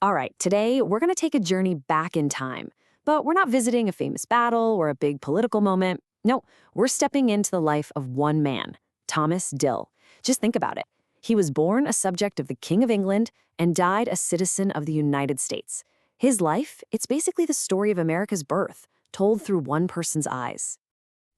All right, today we're going to take a journey back in time. But we're not visiting a famous battle or a big political moment. No, we're stepping into the life of one man, Thomas Dill. Just think about it. He was born a subject of the King of England and died a citizen of the United States. His life, it's basically the story of America's birth, told through one person's eyes.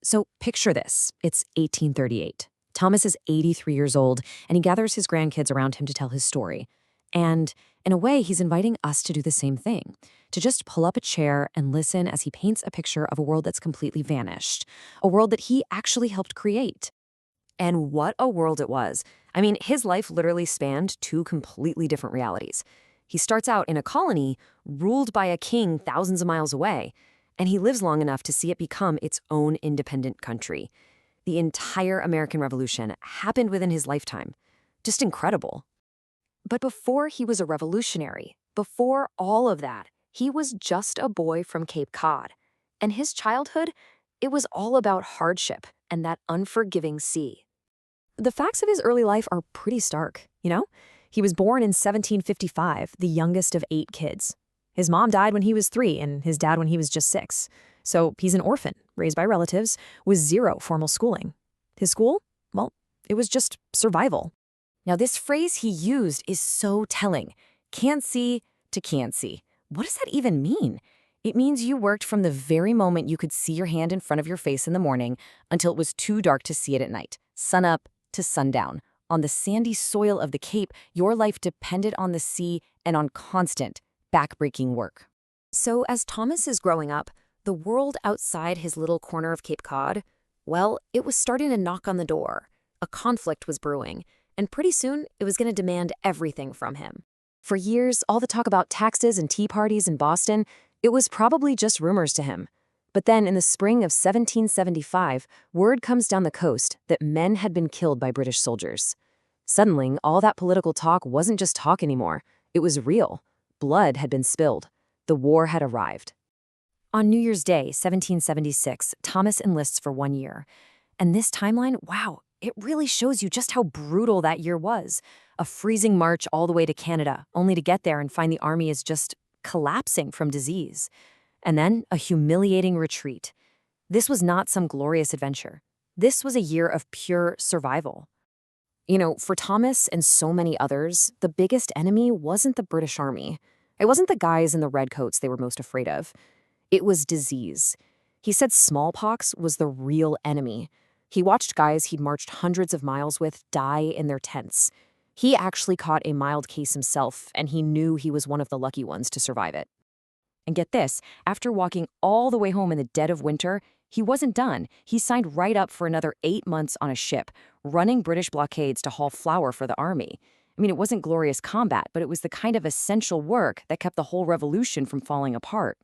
So picture this. It's 1838. Thomas is 83 years old, and he gathers his grandkids around him to tell his story. And in a way, he's inviting us to do the same thing, to just pull up a chair and listen as he paints a picture of a world that's completely vanished, a world that he actually helped create. And what a world it was. I mean, his life literally spanned two completely different realities. He starts out in a colony ruled by a king thousands of miles away, and he lives long enough to see it become its own independent country. The entire American Revolution happened within his lifetime. Just incredible. But before he was a revolutionary, before all of that, he was just a boy from Cape Cod. And his childhood, it was all about hardship and that unforgiving sea. The facts of his early life are pretty stark, you know? He was born in 1755, the youngest of 8 kids. His mom died when he was 3 and his dad when he was just 6. So he's an orphan, raised by relatives, with 0 formal schooling. His school? Well, it was just survival. Now, this phrase he used is so telling. Can't see to can't see. What does that even mean? It means you worked from the very moment you could see your hand in front of your face in the morning until it was too dark to see it at night, sun up to sundown. On the sandy soil of the Cape, your life depended on the sea and on constant, backbreaking work. So as Thomas is growing up, the world outside his little corner of Cape Cod, well, it was starting to knock on the door. A conflict was brewing, and pretty soon it was going to demand everything from him. For years, all the talk about taxes and tea parties in Boston, it was probably just rumors to him. But then in the spring of 1775, word comes down the coast that men had been killed by British soldiers. Suddenly, all that political talk wasn't just talk anymore. It was real. Blood had been spilled. The war had arrived. On New Year's Day, 1776, Thomas enlists for 1 year. And this timeline, wow, it really shows you just how brutal that year was. A freezing march all the way to Canada, only to get there and find the army is just collapsing from disease. And then a humiliating retreat. This was not some glorious adventure. This was a year of pure survival. You know, for Thomas and so many others, the biggest enemy wasn't the British Army. It wasn't the guys in the redcoats they were most afraid of. It was disease. He said smallpox was the real enemy. He watched guys he'd marched hundreds of miles with die in their tents. He actually caught a mild case himself, and he knew he was one of the lucky ones to survive it. And get this, after walking all the way home in the dead of winter, he wasn't done. He signed right up for another 8 months on a ship, running British blockades to haul flour for the army. I mean, it wasn't glorious combat, but it was the kind of essential work that kept the whole revolution from falling apart.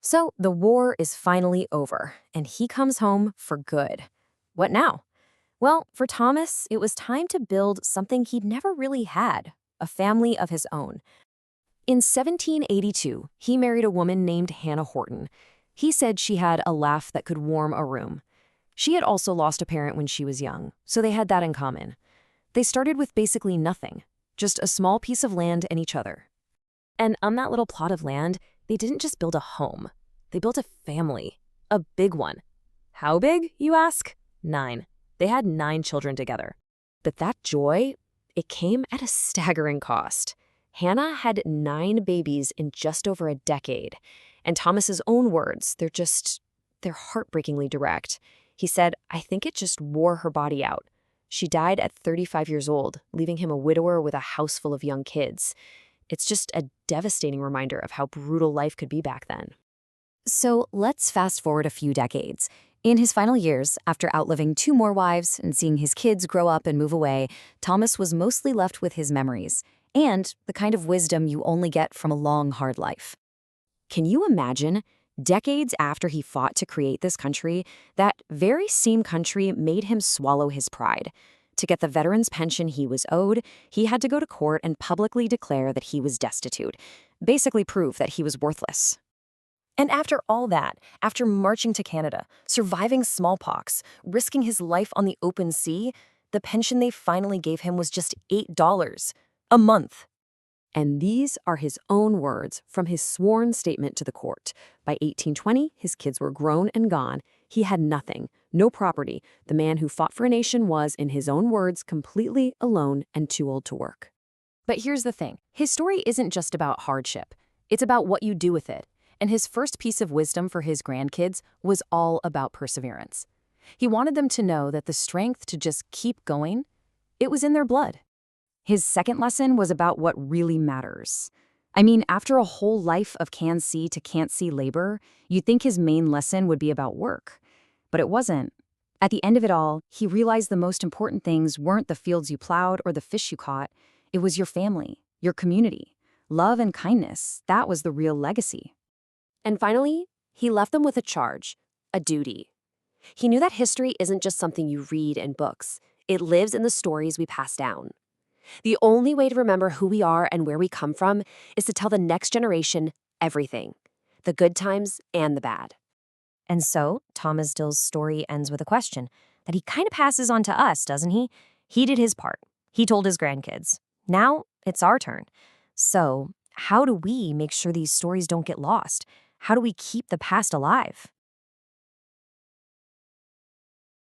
So the war is finally over, and he comes home for good. What now? Well, for Thomas, it was time to build something he'd never really had, a family of his own. In 1782, he married a woman named Hannah Horton. He said she had a laugh that could warm a room. She had also lost a parent when she was young, so they had that in common. They started with basically nothing, just a small piece of land and each other. And on that little plot of land, they didn't just build a home. They built a family, a big one. How big, you ask? 9. They had 9 children together. But that joy, it came at a staggering cost. Hannah had 9 babies in just over a decade. And Thomas's own words, they're heartbreakingly direct. He said, "I think it just wore her body out." She died at 35 years old, leaving him a widower with a house full of young kids. It's just a devastating reminder of how brutal life could be back then. So let's fast forward a few decades. In his final years, after outliving 2 more wives and seeing his kids grow up and move away, Thomas was mostly left with his memories and the kind of wisdom you only get from a long, hard life. Can you imagine, decades after he fought to create this country, that very same country made him swallow his pride? To get the veteran's pension he was owed, he had to go to court and publicly declare that he was destitute, basically prove that he was worthless. And after all that, after marching to Canada, surviving smallpox, risking his life on the open sea, the pension they finally gave him was just $8 a month. And these are his own words from his sworn statement to the court. By 1820, his kids were grown and gone. He had nothing, no property. The man who fought for a nation was, in his own words, completely alone and too old to work. But here's the thing. His story isn't just about hardship. It's about what you do with it. And his first piece of wisdom for his grandkids was all about perseverance. He wanted them to know that the strength to just keep going, it was in their blood. His second lesson was about what really matters. I mean, after a whole life of can-see to can't-see labor, you'd think his main lesson would be about work. But it wasn't. At the end of it all, he realized the most important things weren't the fields you plowed or the fish you caught. It was your family, your community. Love and kindness, that was the real legacy. And finally, he left them with a charge, a duty. He knew that history isn't just something you read in books. It lives in the stories we pass down. The only way to remember who we are and where we come from is to tell the next generation everything, the good times and the bad. And so, Thomas Dill's story ends with a question that he kind of passes on to us, doesn't he? He did his part. He told his grandkids. Now, it's our turn. So, how do we make sure these stories don't get lost? How do we keep the past alive?